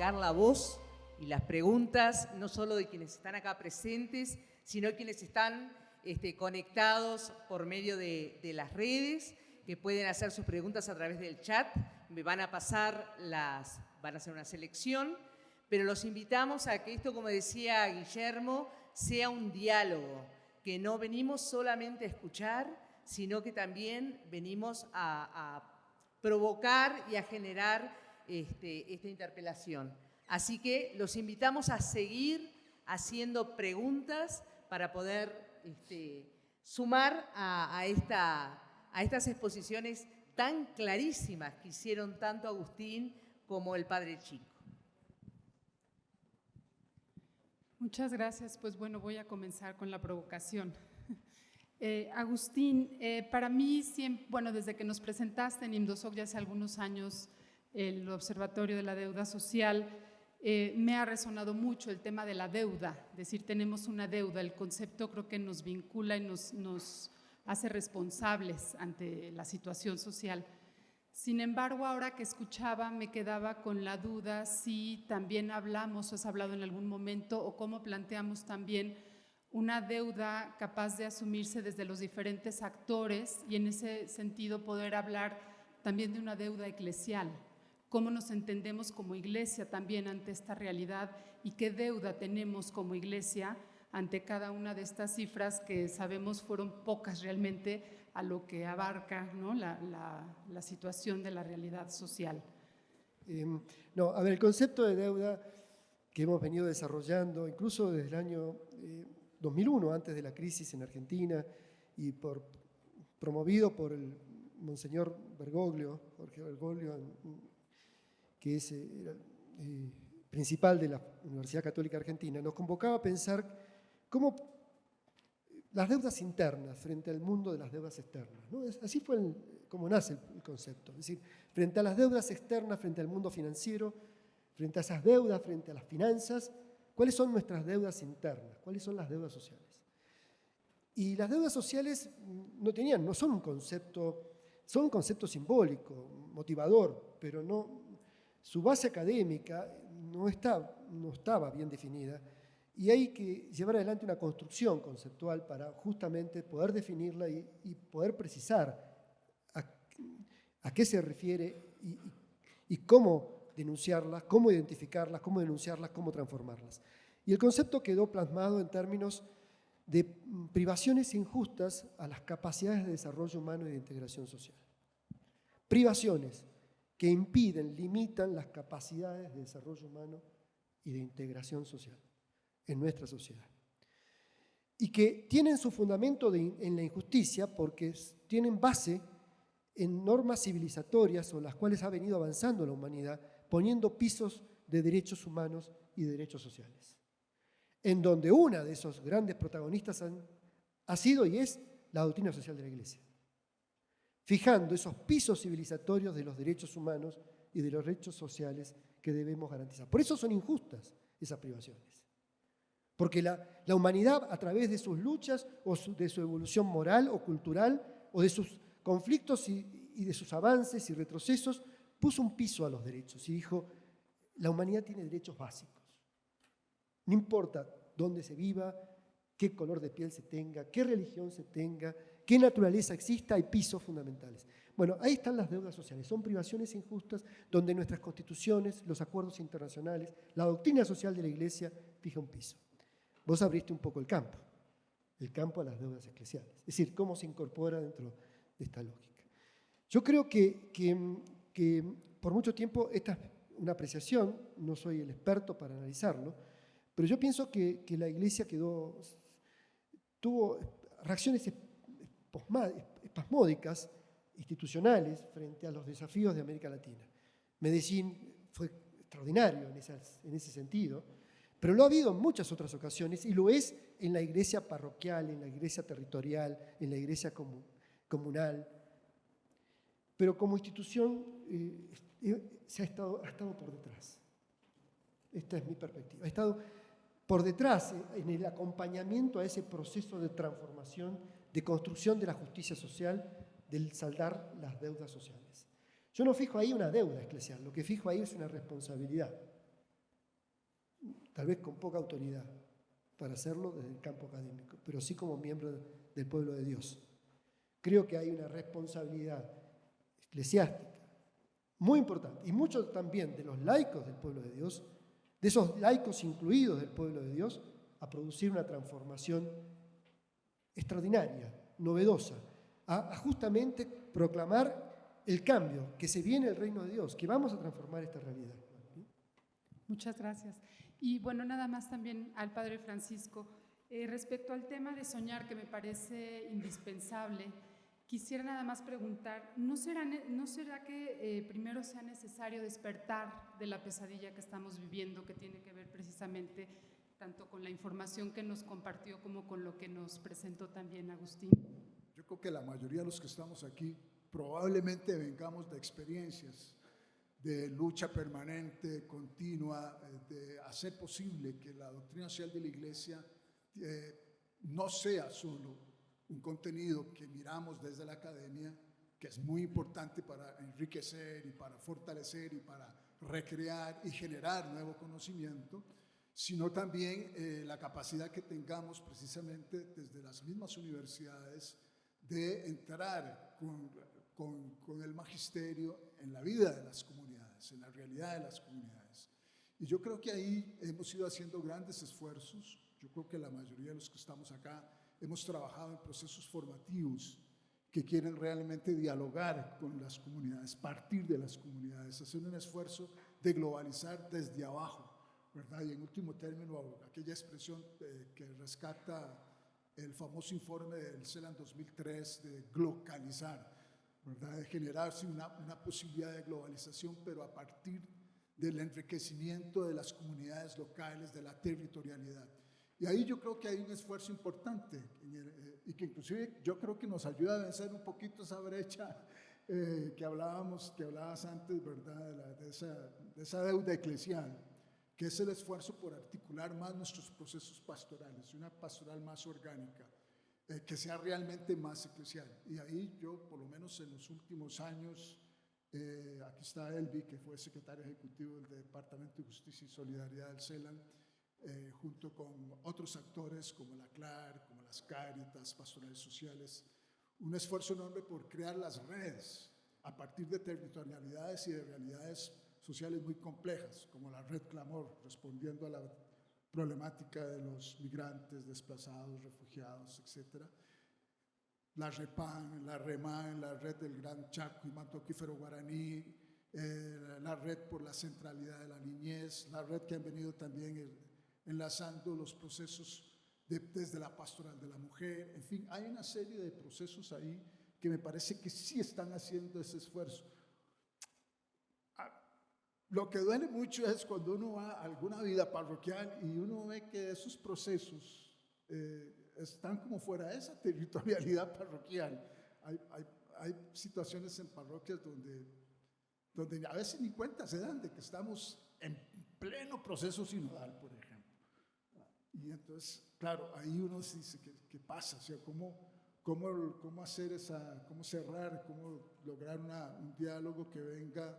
ampliar la voz y las preguntas, no solo de quienes están acá presentes, sino quienes están conectados por medio de las redes, que pueden hacer sus preguntas a través del chat. Me van a pasar van a hacer una selección, pero los invitamos a que esto, como decía Guillermo, sea un diálogo, que no venimos solamente a escuchar, sino que también venimos a provocar y a generar esta interpelación. Así que los invitamos a seguir haciendo preguntas para poder sumar a estas exposiciones tan clarísimas que hicieron tanto Agustín como el Padre Chico. Muchas gracias. Pues bueno, voy a comenzar con la provocación. Agustín, para mí, desde que nos presentaste en INDOSOC ya hace algunos años el Observatorio de la Deuda Social, me ha resonado mucho el tema de la deuda, es decir, tenemos una deuda, el concepto creo que nos vincula y nos hace responsables ante la situación social. Sin embargo, ahora que escuchaba me quedaba con la duda si también hablamos o has hablado en algún momento o cómo planteamos también una deuda capaz de asumirse desde los diferentes actores y en ese sentido poder hablar también de una deuda eclesial. Cómo nos entendemos como iglesia también ante esta realidad y qué deuda tenemos como iglesia ante cada una de estas cifras que sabemos fueron pocas realmente a lo que abarca, ¿no?, la situación de la realidad social. El concepto de deuda que hemos venido desarrollando incluso desde el año 2001, antes de la crisis en Argentina, y promovido por el Monseñor Bergoglio, Jorge Bergoglio, que es principal de la Universidad Católica Argentina, nos convocaba a pensar cómo las deudas internas frente al mundo de las deudas externas, ¿no? Así fue como nace el concepto, es decir, frente a las deudas externas, frente al mundo financiero, frente a esas deudas, frente a las finanzas, ¿cuáles son nuestras deudas internas? ¿Cuáles son las deudas sociales? Y las deudas sociales no son un concepto, son un concepto simbólico, motivador, pero su base académica no estaba bien definida y hay que llevar adelante una construcción conceptual para justamente poder definirla y poder precisar a qué se refiere y cómo denunciarlas, cómo identificarlas, cómo denunciarlas, cómo transformarlas. Y el concepto quedó plasmado en términos de privaciones injustas a las capacidades de desarrollo humano y de integración social. Privaciones que impiden, limitan las capacidades de desarrollo humano y de integración social en nuestra sociedad. Y que tienen su fundamento en la injusticia porque tienen base en normas civilizatorias sobre las cuales ha venido avanzando la humanidad, poniendo pisos de derechos humanos y de derechos sociales, en donde una de esos grandes protagonistas ha sido y es la doctrina social de la Iglesia, fijando esos pisos civilizatorios de los derechos humanos y de los derechos sociales que debemos garantizar. Por eso son injustas esas privaciones, porque la humanidad, a través de sus luchas o de su evolución moral o cultural o de sus conflictos y de sus avances y retrocesos, puso un piso a los derechos y dijo, la humanidad tiene derechos básicos. No importa dónde se viva, qué color de piel se tenga, qué religión se tenga, qué naturaleza exista, hay pisos fundamentales. Bueno, ahí están las deudas sociales, son privaciones injustas donde nuestras constituciones, los acuerdos internacionales, la doctrina social de la Iglesia fija un piso. Vos abriste un poco el campo a las deudas eclesiales, es decir, cómo se incorpora dentro de esta lógica. Yo creo que por mucho tiempo, esta es una apreciación, no soy el experto para analizarlo, pero yo pienso que la Iglesia tuvo reacciones espasmódicas, institucionales, frente a los desafíos de América Latina. Medellín fue extraordinario en ese sentido, pero lo ha habido en muchas otras ocasiones y lo es en la iglesia parroquial, en la iglesia territorial, en la iglesia comunal. Pero como institución ha estado por detrás. Esta es mi perspectiva. Ha estado por detrás en el acompañamiento a ese proceso de transformación, de construcción de la justicia social, del saldar las deudas sociales. Yo no fijo ahí una deuda eclesial, lo que fijo ahí es una responsabilidad. tal vez con poca autoridad para hacerlo desde el campo académico, pero sí como miembro del pueblo de Dios. Creo que hay una responsabilidad eclesiástica muy importante, y muchos también de los laicos del pueblo de Dios, de esos laicos incluidos del pueblo de Dios, a producir una transformación extraordinaria, novedosa, a justamente proclamar el cambio, que se viene el reino de Dios, que vamos a transformar esta realidad. Muchas gracias. Y bueno, nada más también al Padre Francisco, respecto al tema de soñar, que me parece indispensable, quisiera nada más preguntar, ¿no será que primero sea necesario despertar de la pesadilla que estamos viviendo, que tiene que ver precisamente tanto con la información que nos compartió como con lo que nos presentó también Agustín? Yo creo que la mayoría de los que estamos aquí probablemente vengamos de experiencias de lucha permanente, continua, de hacer posible que la doctrina social de la Iglesia no sea solo un contenido que miramos desde la academia, que es muy importante para enriquecer y para fortalecer y para recrear y generar nuevo conocimiento, sino también la capacidad que tengamos precisamente desde las mismas universidades de entrar con el magisterio en la vida de las comunidades, en la realidad de las comunidades. Y yo creo que ahí hemos ido haciendo grandes esfuerzos. Yo creo que la mayoría de los que estamos acá hemos trabajado en procesos formativos que quieren realmente dialogar con las comunidades, partir de las comunidades, hacer un esfuerzo de globalizar desde abajo, ¿verdad? Y en último término, aquella expresión que rescata el famoso informe del CELAN 2003 de globalizar, ¿verdad? De generarse una posibilidad de globalización, pero a partir del enriquecimiento de las comunidades locales, de la territorialidad. Y ahí yo creo que hay un esfuerzo importante y que inclusive yo creo que nos ayuda a vencer un poquito esa brecha que hablabas antes, ¿verdad? De esa deuda eclesial, que es el esfuerzo por articular más nuestros procesos pastorales, una pastoral más orgánica, que sea realmente más eclesial. Y ahí yo, por lo menos en los últimos años, aquí está Elvi, que fue secretario ejecutivo del Departamento de Justicia y Solidaridad del CELAN, junto con otros actores como la CLAR, como las Cáritas, pastorales sociales, un esfuerzo enorme por crear las redes a partir de territorialidades y de realidades sociales muy complejas, como la Red Clamor, respondiendo a la problemática de los migrantes, desplazados, refugiados, etc. La REPAN, la REMAN, la Red del Gran Chaco y Manto Acuífero Guaraní, la Red por la Centralidad de la Niñez, la red que han venido también enlazando los procesos desde la pastoral de la mujer. En fin, hay una serie de procesos ahí que me parece que sí están haciendo ese esfuerzo. Lo que duele mucho es cuando uno va a alguna vida parroquial y uno ve que esos procesos están como fuera de esa territorialidad parroquial. Hay situaciones en parroquias donde a veces ni cuenta se dan de que estamos en pleno proceso sinodal, por ejemplo. Y entonces, claro, ahí uno se dice, ¿qué pasa? O sea, ¿cómo hacer cómo cerrar, cómo lograr un diálogo que venga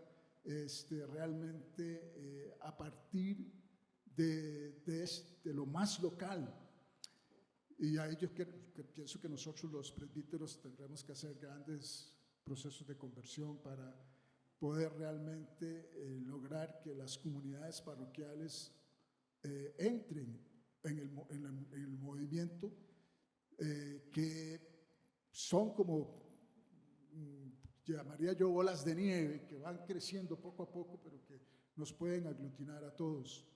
realmente a partir de lo más local? Y ahí yo pienso que nosotros los presbíteros tendremos que hacer grandes procesos de conversión para poder realmente lograr que las comunidades parroquiales entren en el movimiento, que son como, llamaría yo, bolas de nieve, que van creciendo poco a poco, pero que nos pueden aglutinar a todos.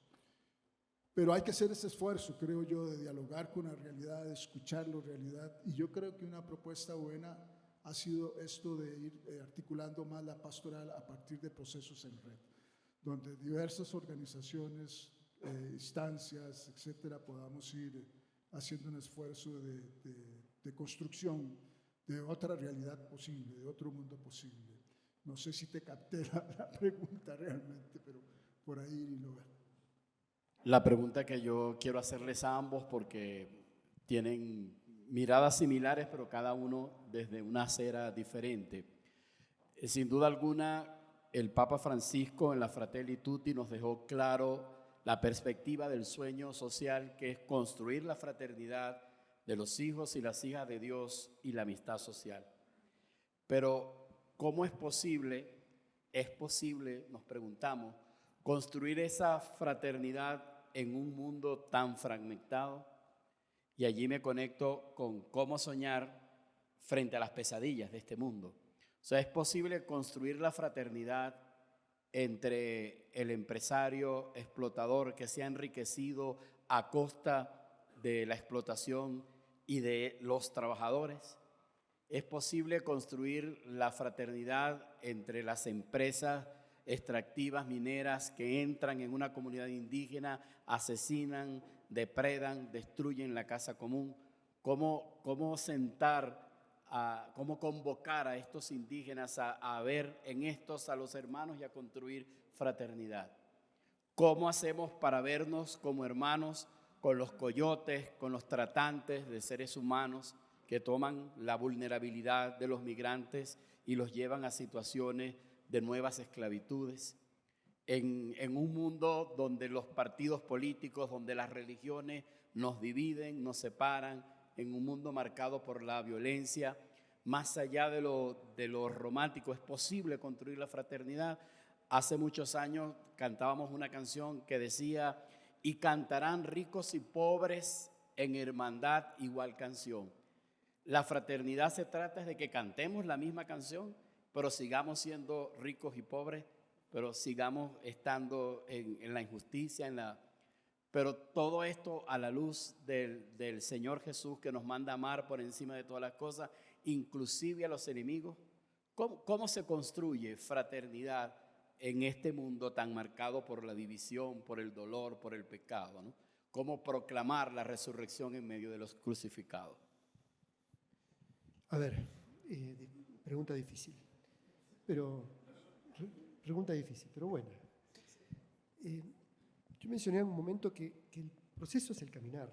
Pero hay que hacer ese esfuerzo, creo yo, de dialogar con la realidad, de escuchar la realidad, y yo creo que una propuesta buena ha sido esto de ir articulando más la pastoral a partir de procesos en red, donde diversas organizaciones, instancias, etcétera, podamos ir haciendo un esfuerzo de construcción de otra realidad posible, de otro mundo posible. No sé si te capté la pregunta realmente, pero por ahí lo veo. La pregunta que yo quiero hacerles a ambos, porque tienen miradas similares, pero cada uno desde una acera diferente. Sin duda alguna, el Papa Francisco en la Fratelli Tutti nos dejó claro la perspectiva del sueño social, que es construir la fraternidad de los hijos y las hijas de Dios y la amistad social. Pero, ¿cómo es posible, nos preguntamos, construir esa fraternidad en un mundo tan fragmentado? Y allí me conecto con cómo soñar frente a las pesadillas de este mundo. O sea, es posible construir la fraternidad entre el empresario explotador que se ha enriquecido a costa de la explotación y de los trabajadores. Es posible construir la fraternidad entre las empresas extractivas mineras que entran en una comunidad indígena, asesinan, depredan, destruyen la casa común. ¿Cómo convocar a estos indígenas a ver en estos a los hermanos y a construir fraternidad? ¿Cómo hacemos para vernos como hermanos con los coyotes, con los tratantes de seres humanos que toman la vulnerabilidad de los migrantes y los llevan a situaciones de nuevas esclavitudes? En un mundo donde los partidos políticos, donde las religiones nos dividen, nos separan, en un mundo marcado por la violencia, más allá de lo romántico, ¿es posible construir la fraternidad? Hace muchos años cantábamos una canción que decía: y cantarán ricos y pobres en hermandad igual canción. La fraternidad se trata de que cantemos la misma canción, pero sigamos siendo ricos y pobres, pero sigamos estando en la injusticia, pero todo esto a la luz del Señor Jesús, que nos manda a amar por encima de todas las cosas, inclusive a los enemigos. ¿Cómo se construye fraternidad en este mundo tan marcado por la división, por el dolor, por el pecado, ¿no? ¿Cómo proclamar la resurrección en medio de los crucificados? A ver, pregunta difícil, pero buena. Yo mencioné en un momento que el proceso es el caminar.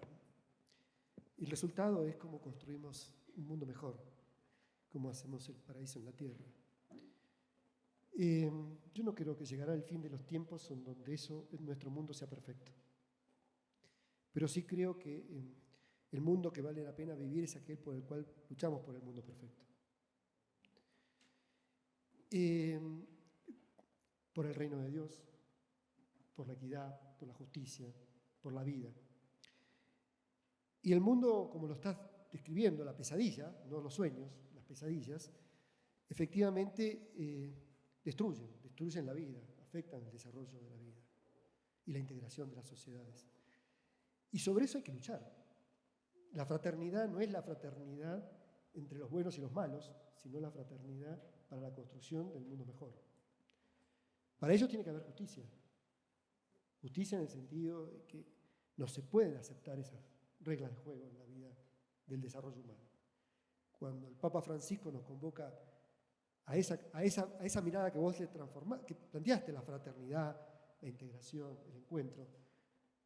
El resultado es cómo construimos un mundo mejor, cómo hacemos el paraíso en la tierra. Yo no creo que llegará el fin de los tiempos en donde nuestro mundo sea perfecto. Pero sí creo que el mundo que vale la pena vivir es aquel por el cual luchamos por el mundo perfecto. Por el reino de Dios, por la equidad, por la justicia, por la vida. Y el mundo, como lo estás describiendo, la pesadilla, no los sueños, las pesadillas, efectivamente destruyen la vida, afectan el desarrollo de la vida y la integración de las sociedades. Y sobre eso hay que luchar. La fraternidad no es la fraternidad entre los buenos y los malos, sino la fraternidad para la construcción del mundo mejor. Para ello tiene que haber justicia. Justicia en el sentido de que no se pueden aceptar esas reglas de juego en la vida del desarrollo humano. Cuando el Papa Francisco nos convoca a esa mirada que vos que planteaste, la fraternidad, la integración, el encuentro,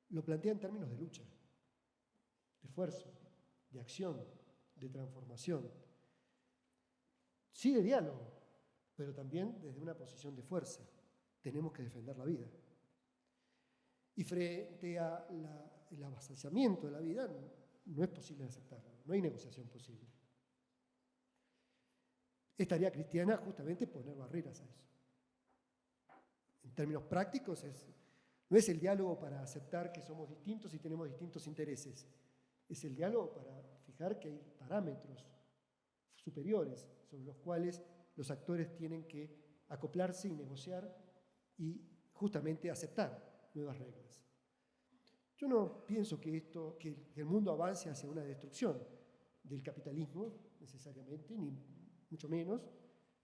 lo plantea en términos de lucha, de esfuerzo, de acción, de transformación. Sí, de diálogo, pero también desde una posición de fuerza. Tenemos que defender la vida. Y frente al avasallamiento de la vida, no es posible aceptarlo, no hay negociación posible. Es tarea cristiana justamente poner barreras a eso. En términos prácticos, no es el diálogo para aceptar que somos distintos y tenemos distintos intereses. Es el diálogo para fijar que hay parámetros superiores sobre los cuales los actores tienen que acoplarse y negociar y justamente aceptar nuevas reglas. Yo no pienso que el mundo avance hacia una destrucción del capitalismo necesariamente, ni mucho menos,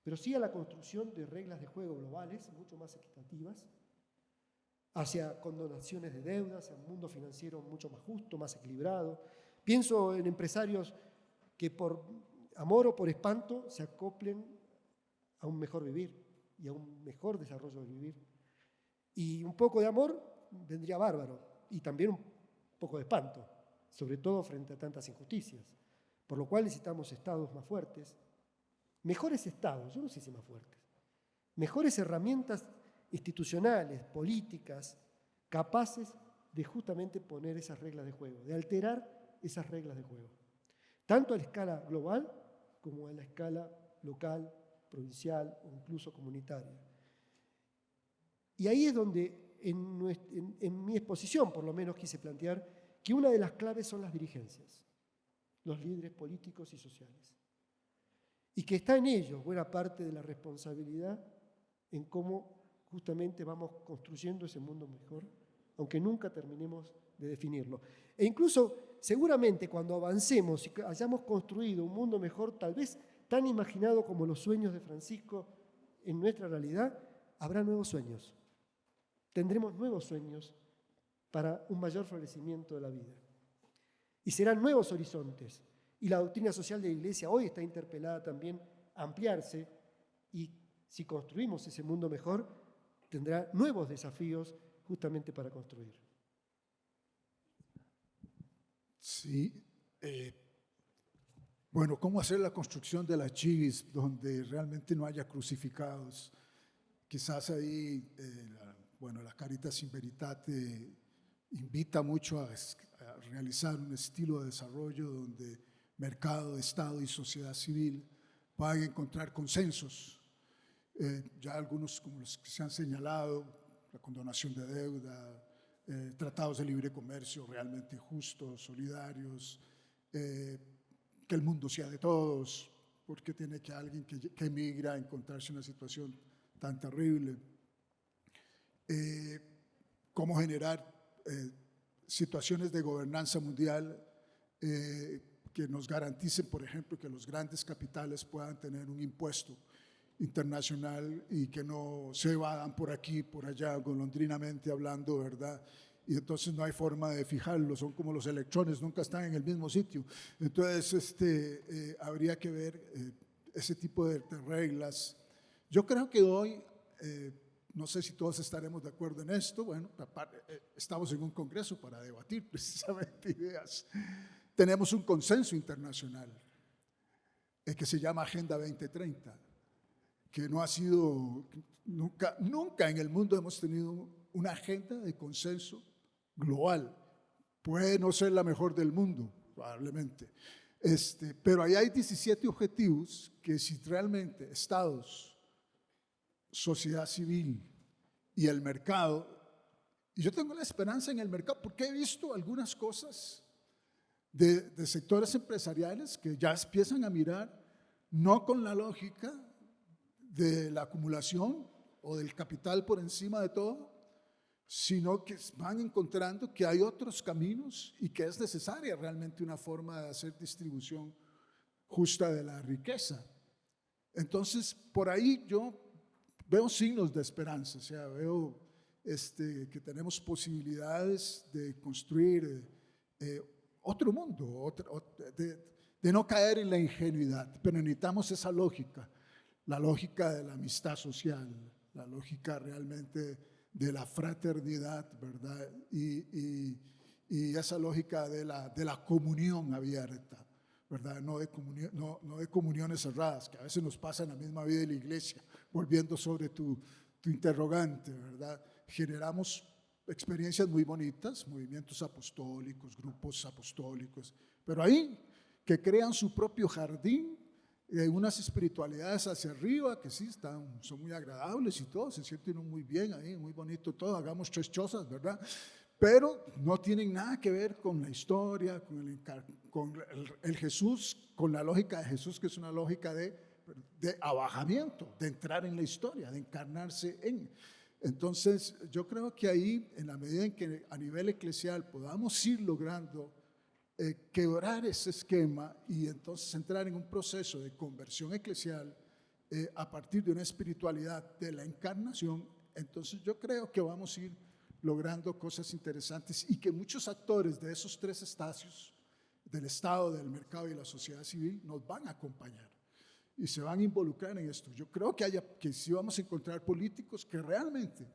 pero sí a la construcción de reglas de juego globales mucho más equitativas, hacia condonaciones de deudas, a un mundo financiero mucho más justo, más equilibrado. Pienso en empresarios que por amor o por espanto se acoplen a un mejor vivir y a un mejor desarrollo del vivir. Y un poco de amor vendría bárbaro, y también un poco de espanto, sobre todo frente a tantas injusticias, por lo cual necesitamos estados más fuertes, mejores estados, yo no sé si más fuertes, mejores herramientas institucionales, políticas, capaces de justamente poner esas reglas de juego, de alterar esas reglas de juego, tanto a la escala global como a la escala local, provincial o incluso comunitaria. Y ahí es donde en mi exposición, por lo menos, quise plantear que una de las claves son las dirigencias, los líderes políticos y sociales, y que está en ellos buena parte de la responsabilidad en cómo justamente vamos construyendo ese mundo mejor, aunque nunca terminemos de definirlo. E incluso, seguramente, cuando avancemos y hayamos construido un mundo mejor, tal vez tan imaginado como los sueños de Francisco en nuestra realidad, habrá nuevos sueños. Tendremos nuevos sueños para un mayor florecimiento de la vida. Y serán nuevos horizontes. Y la doctrina social de la Iglesia hoy está interpelada también a ampliarse, y si construimos ese mundo mejor, tendrá nuevos desafíos justamente para construir. Sí. Bueno, ¿cómo hacer la construcción de la chivis donde realmente no haya crucificados? Quizás ahí, la Caritas in Veritate invita mucho a realizar un estilo de desarrollo donde mercado, Estado y sociedad civil puedan encontrar consensos. Ya algunos, como los que se han señalado, la condonación de deuda, tratados de libre comercio realmente justos, solidarios, que el mundo sea de todos, porque tiene que alguien que emigra encontrarse en una situación tan terrible. Cómo generar situaciones de gobernanza mundial que nos garanticen, por ejemplo, que los grandes capitales puedan tener un impuesto internacional y que no se evadan por aquí, por allá, golondrinamente hablando, ¿verdad? Y entonces no hay forma de fijarlo, son como los electrones, nunca están en el mismo sitio. Entonces, habría que ver ese tipo de reglas. Yo creo que hoy, no sé si todos estaremos de acuerdo en esto, bueno, estamos en un congreso para debatir precisamente ideas. Tenemos un consenso internacional que se llama Agenda 2030, que no ha sido, nunca en el mundo hemos tenido una agenda de consenso global. Puede no ser la mejor del mundo, probablemente, pero ahí hay 17 objetivos que si realmente estados, sociedad civil y el mercado, y yo tengo la esperanza en el mercado porque he visto algunas cosas de sectores empresariales que ya empiezan a mirar no con la lógica de la acumulación o del capital por encima de todo, sino que van encontrando que hay otros caminos y que es necesaria realmente una forma de hacer distribución justa de la riqueza. Entonces, por ahí yo veo signos de esperanza, o sea, veo que tenemos posibilidades de construir otro mundo, de no caer en la ingenuidad, pero necesitamos esa lógica, la lógica de la amistad social, la lógica realmente de la fraternidad, ¿verdad? Y esa lógica de la comunión abierta, ¿verdad? No de comuniones cerradas, que a veces nos pasa en la misma vida de la iglesia. Volviendo sobre tu interrogante, ¿verdad? Generamos experiencias muy bonitas, movimientos apostólicos, grupos apostólicos, pero ahí que crean su propio jardín, unas espiritualidades hacia arriba que sí son muy agradables y todo, se sienten muy bien ahí, muy bonito todo, hagamos chozas, ¿verdad? Pero no tienen nada que ver con la historia, con el Jesús, con la lógica de Jesús, que es una lógica de abajamiento, de entrar en la historia, de encarnarse en. Entonces, yo creo que ahí, en la medida en que a nivel eclesial podamos ir logrando quebrar ese esquema y entonces entrar en un proceso de conversión eclesial a partir de una espiritualidad de la encarnación, entonces yo creo que vamos a ir logrando cosas interesantes y que muchos actores de esos tres estadios, del Estado, del mercado y la sociedad civil, nos van a acompañar y se van a involucrar en esto. Yo creo que sí vamos a encontrar políticos que realmente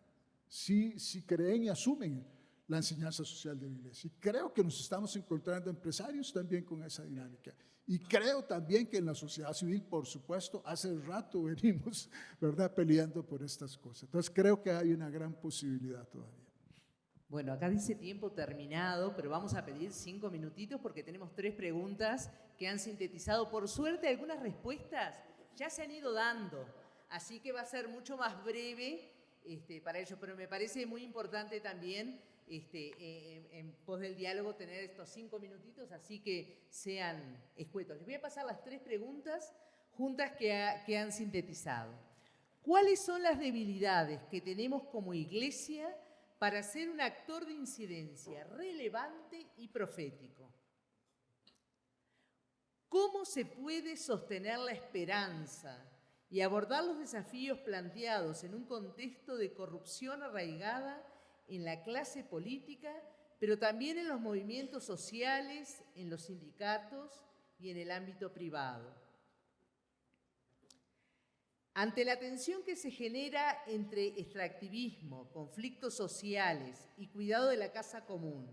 sí creen y asumen la enseñanza social de la iglesia. Y creo que nos estamos encontrando empresarios también con esa dinámica. Y creo también que en la sociedad civil, por supuesto, hace rato venimos, ¿verdad?, peleando por estas cosas. Entonces creo que hay una gran posibilidad todavía. Bueno, acá dice tiempo terminado, pero vamos a pedir 5 minutitos porque tenemos 3 preguntas que han sintetizado. Por suerte, algunas respuestas ya se han ido dando, así que va a ser mucho más breve para ellos, pero me parece muy importante también en pos del diálogo tener estos 5 minutitos, así que sean escuetos. Les voy a pasar las 3 preguntas juntas que han sintetizado. ¿Cuáles son las debilidades que tenemos como iglesia para ser un actor de incidencia relevante y profético? ¿Cómo se puede sostener la esperanza y abordar los desafíos planteados en un contexto de corrupción arraigada en la clase política, pero también en los movimientos sociales, en los sindicatos y en el ámbito privado? Ante la tensión que se genera entre extractivismo, conflictos sociales y cuidado de la casa común,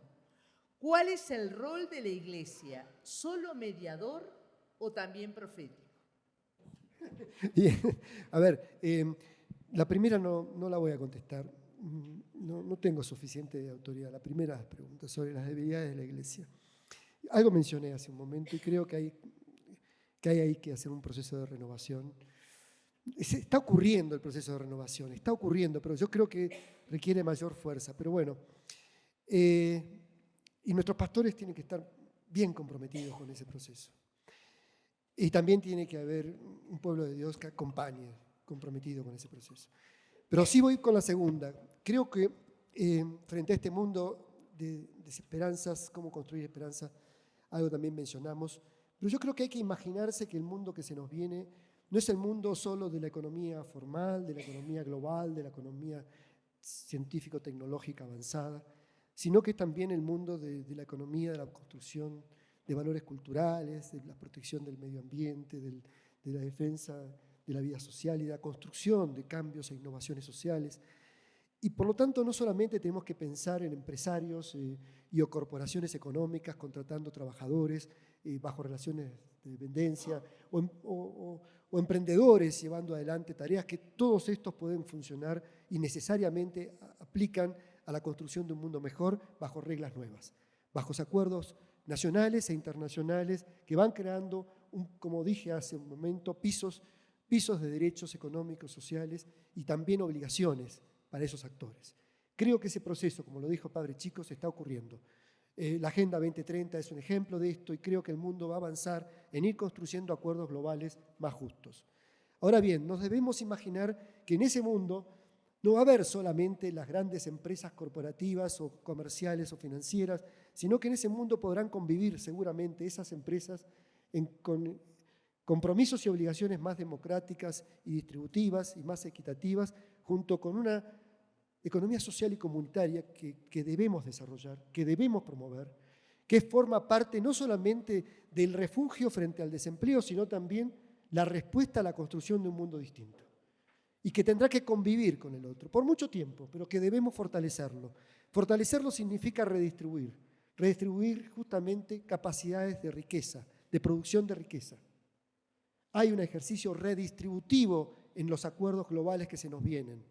¿cuál es el rol de la Iglesia? ¿Solo mediador o también profético? Bien, a ver, la primera no la voy a contestar. No tengo suficiente autoridad. La primera pregunta sobre las debilidades de la Iglesia. Algo mencioné hace un momento y creo que hay que hacer un proceso de renovación. Está ocurriendo el proceso de renovación, está ocurriendo, pero yo creo que requiere mayor fuerza. Pero bueno, y nuestros pastores tienen que estar bien comprometidos con ese proceso. Y también tiene que haber un pueblo de Dios que acompañe, comprometido con ese proceso. Pero sí voy con la segunda. Creo que frente a este mundo de desesperanzas, cómo construir esperanza, algo también mencionamos, pero yo creo que hay que imaginarse que el mundo que se nos viene no es el mundo solo de la economía formal, de la economía global, de la economía científico-tecnológica avanzada, sino que es también el mundo de la economía, de la construcción de valores culturales, de la protección del medio ambiente, de la defensa de la vida social y de la construcción de cambios e innovaciones sociales. Y por lo tanto no solamente tenemos que pensar en empresarios o corporaciones económicas contratando trabajadores bajo relaciones de dependencia o emprendedores llevando adelante tareas que todos estos pueden funcionar y necesariamente aplican a la construcción de un mundo mejor bajo reglas nuevas, bajo acuerdos nacionales e internacionales que van creando, como dije hace un momento, pisos de derechos económicos, sociales y también obligaciones para esos actores. Creo que ese proceso, como lo dijo Padre Chico, se está ocurriendo. La Agenda 2030 es un ejemplo de esto y creo que el mundo va a avanzar en ir construyendo acuerdos globales más justos. Ahora bien, nos debemos imaginar que en ese mundo no va a haber solamente las grandes empresas corporativas o comerciales o financieras, sino que en ese mundo podrán convivir seguramente esas empresas con compromisos y obligaciones más democráticas y distributivas y más equitativas, junto con una economía social y comunitaria que debemos desarrollar, que debemos promover, que forma parte no solamente del refugio frente al desempleo, sino también la respuesta a la construcción de un mundo distinto. Y que tendrá que convivir con el otro por mucho tiempo, pero que debemos fortalecerlo. Fortalecerlo significa redistribuir justamente capacidades de riqueza, de producción de riqueza. Hay un ejercicio redistributivo en los acuerdos globales que se nos vienen.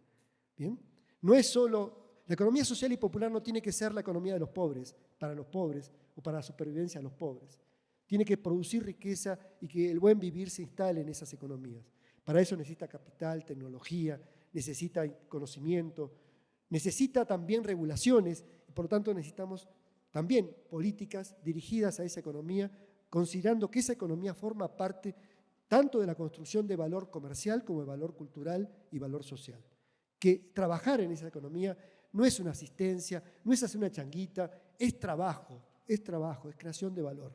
¿Bien? No es solo, la economía social y popular no tiene que ser la economía de los pobres, para los pobres o para la supervivencia de los pobres. Tiene que producir riqueza y que el buen vivir se instale en esas economías. Para eso necesita capital, tecnología, necesita conocimiento, necesita también regulaciones y por lo tanto necesitamos también políticas dirigidas a esa economía, considerando que esa economía forma parte tanto de la construcción de valor comercial como de valor cultural y valor social. Que trabajar en esa economía no es una asistencia, no es hacer una changuita, es trabajo, es creación de valor.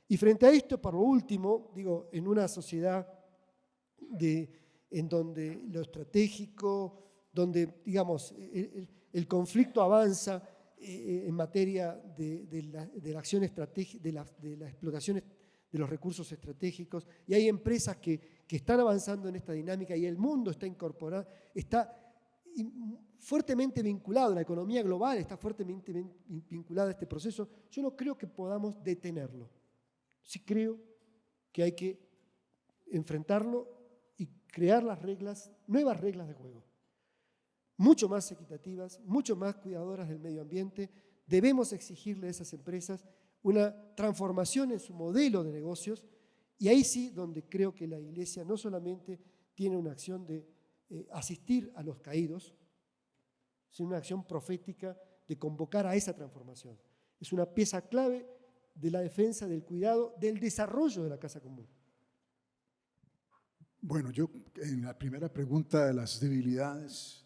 Y frente a esto, por lo último, digo, en una sociedad en donde lo estratégico, donde, digamos, el conflicto avanza en materia de la acción estratégica, de la explotación de los recursos estratégicos, y hay empresas que están avanzando en esta dinámica y el mundo está incorporado, está fuertemente vinculado, la economía global está fuertemente vinculada a este proceso. Yo no creo que podamos detenerlo. Sí creo que hay que enfrentarlo y crear las reglas, nuevas reglas de juego. mucho más equitativas, mucho más cuidadoras del medio ambiente. Debemos exigirle a esas empresas una transformación en su modelo de negocios, y ahí sí donde creo que la Iglesia no solamente tiene una acción de asistir a los caídos, sino una acción profética de convocar a esa transformación. Es una pieza clave de la defensa, del cuidado, del desarrollo de la casa común. Bueno, yo en la primera pregunta de las debilidades,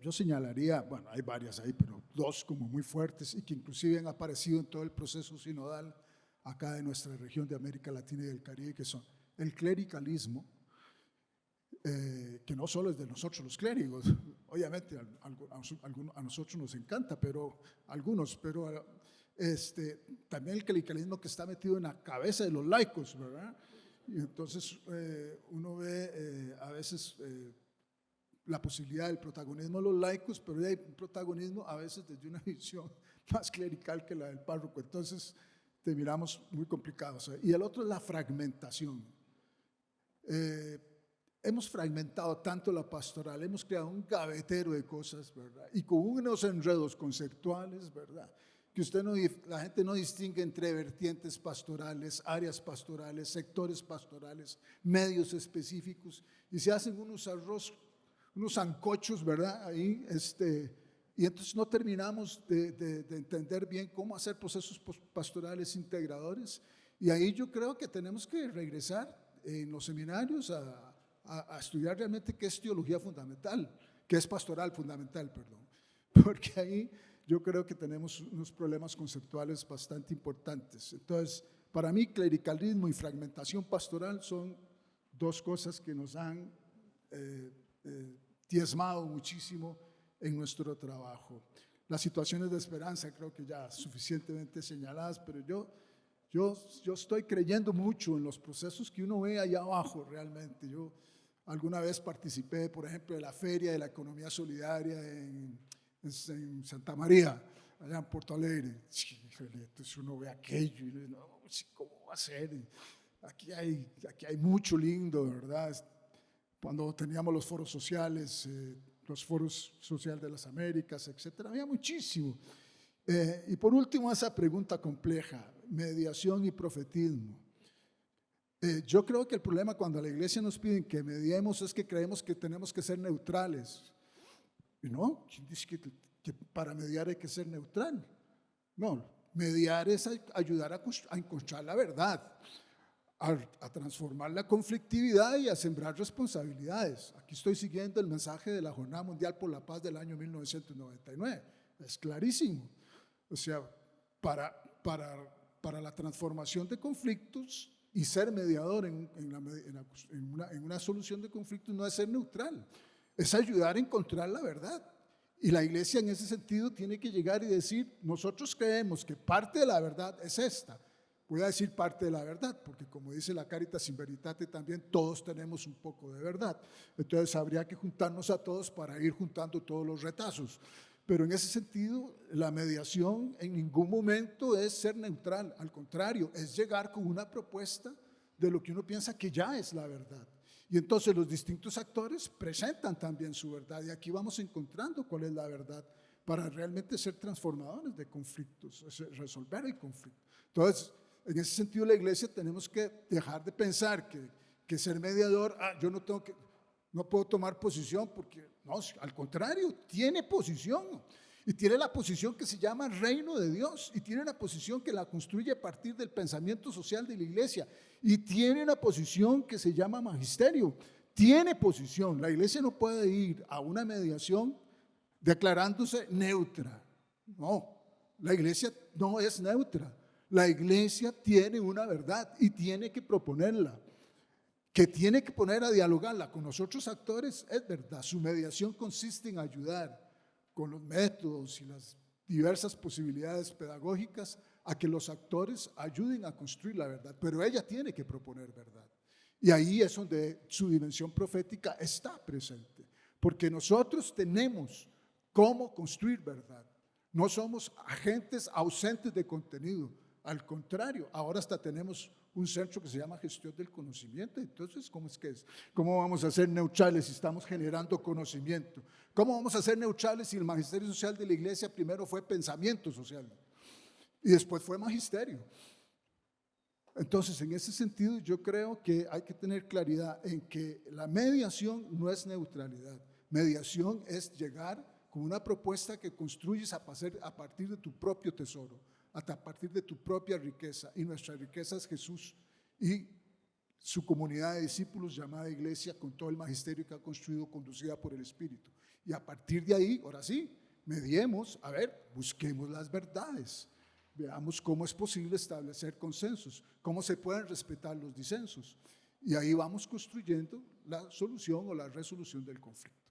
yo señalaría, bueno, hay varias ahí, pero dos como muy fuertes y que inclusive han aparecido en todo el proceso sinodal acá de nuestra región de América Latina y del Caribe, que son el clericalismo, que no solo es de nosotros los clérigos, obviamente a nosotros nos encanta, pero algunos, pero también el clericalismo que está metido en la cabeza de los laicos, ¿verdad? Y entonces uno ve a veces la posibilidad del protagonismo de los laicos, pero hay un protagonismo a veces desde una visión más clerical que la del párroco, entonces te miramos muy complicados. Y el otro es la fragmentación. Hemos fragmentado tanto la pastoral, hemos creado un gavetero de cosas, ¿verdad? Y con unos enredos conceptuales, ¿verdad? Que la gente no distingue entre vertientes pastorales, áreas pastorales, sectores pastorales, medios específicos, y se hacen unos sancochos, ¿verdad? Ahí, y entonces no terminamos de entender bien cómo hacer procesos pastorales integradores, y ahí yo creo que tenemos que regresar en los seminarios a estudiar realmente qué es teología fundamental, qué es pastoral fundamental, perdón, porque ahí yo creo que tenemos unos problemas conceptuales bastante importantes. Entonces, para mí, clericalismo y fragmentación pastoral son dos cosas que nos han diezmado muchísimo en nuestro trabajo. Las situaciones de esperanza creo que ya suficientemente señaladas, pero yo estoy creyendo mucho en los procesos que uno ve allá abajo realmente. Yo alguna vez participé, por ejemplo, de la Feria de la Economía Solidaria en Santa María, allá en Porto Alegre. Entonces uno ve aquello y dice, no, ¿cómo va a ser? Aquí hay mucho lindo, ¿verdad? Cuando teníamos los foros sociales, los foros sociales de las Américas, etcétera, había muchísimo. Y por último, esa pregunta compleja, mediación y profetismo. Yo creo que el problema cuando a la iglesia nos piden que mediemos es que creemos que tenemos que ser neutrales. Y no, ¿quién dice que para mediar hay que ser neutral? No, mediar es ayudar a encontrar la verdad, a transformar la conflictividad y a sembrar responsabilidades. Aquí estoy siguiendo el mensaje de la Jornada Mundial por la Paz del año 1999, es clarísimo. O sea, para la transformación de conflictos y ser mediador en una solución de conflictos no es ser neutral, es ayudar a encontrar la verdad. Y la iglesia en ese sentido tiene que llegar y decir, nosotros creemos que parte de la verdad es esta. Voy a decir parte de la verdad, porque como dice la Caritas in Veritate también, todos tenemos un poco de verdad. Entonces habría que juntarnos a todos para ir juntando todos los retazos. Pero en ese sentido, la mediación en ningún momento es ser neutral, al contrario, es llegar con una propuesta de lo que uno piensa que ya es la verdad. Y entonces los distintos actores presentan también su verdad y aquí vamos encontrando cuál es la verdad para realmente ser transformadores de conflictos, resolver el conflicto. Entonces, en ese sentido la iglesia tenemos que dejar de pensar que ser mediador, yo no puedo tomar posición porque, no, al contrario, tiene posición. Y tiene la posición que se llama reino de Dios, y tiene una posición que la construye a partir del pensamiento social de la iglesia, y tiene una posición que se llama magisterio. Tiene posición. La iglesia no puede ir a una mediación declarándose neutra. No, la iglesia no es neutra. La iglesia tiene una verdad y tiene que proponerla. Que tiene que poner a dialogarla con los otros actores, es verdad. Su mediación consiste en ayudar con los métodos y las diversas posibilidades pedagógicas a que los actores ayuden a construir la verdad, pero ella tiene que proponer verdad. Y ahí es donde su dimensión profética está presente, porque nosotros tenemos cómo construir verdad. No somos agentes ausentes de contenido, al contrario, ahora hasta tenemos un centro que se llama gestión del conocimiento. Entonces, ¿cómo es que es? ¿Cómo vamos a ser neutrales si estamos generando conocimiento? ¿Cómo vamos a ser neutrales si el magisterio social de la iglesia primero fue pensamiento social y después fue magisterio? Entonces, en ese sentido, yo creo que hay que tener claridad en que la mediación no es neutralidad. Mediación es llegar con una propuesta que construyes a partir de tu propio tesoro, a partir de tu propia riqueza. Y nuestra riqueza es Jesús y su comunidad de discípulos llamada iglesia, con todo el magisterio que ha construido, conducida por el Espíritu. Y a partir de ahí, ahora sí, mediemos, a ver, busquemos las verdades. Veamos cómo es posible establecer consensos, cómo se pueden respetar los disensos. Y ahí vamos construyendo la solución o la resolución del conflicto.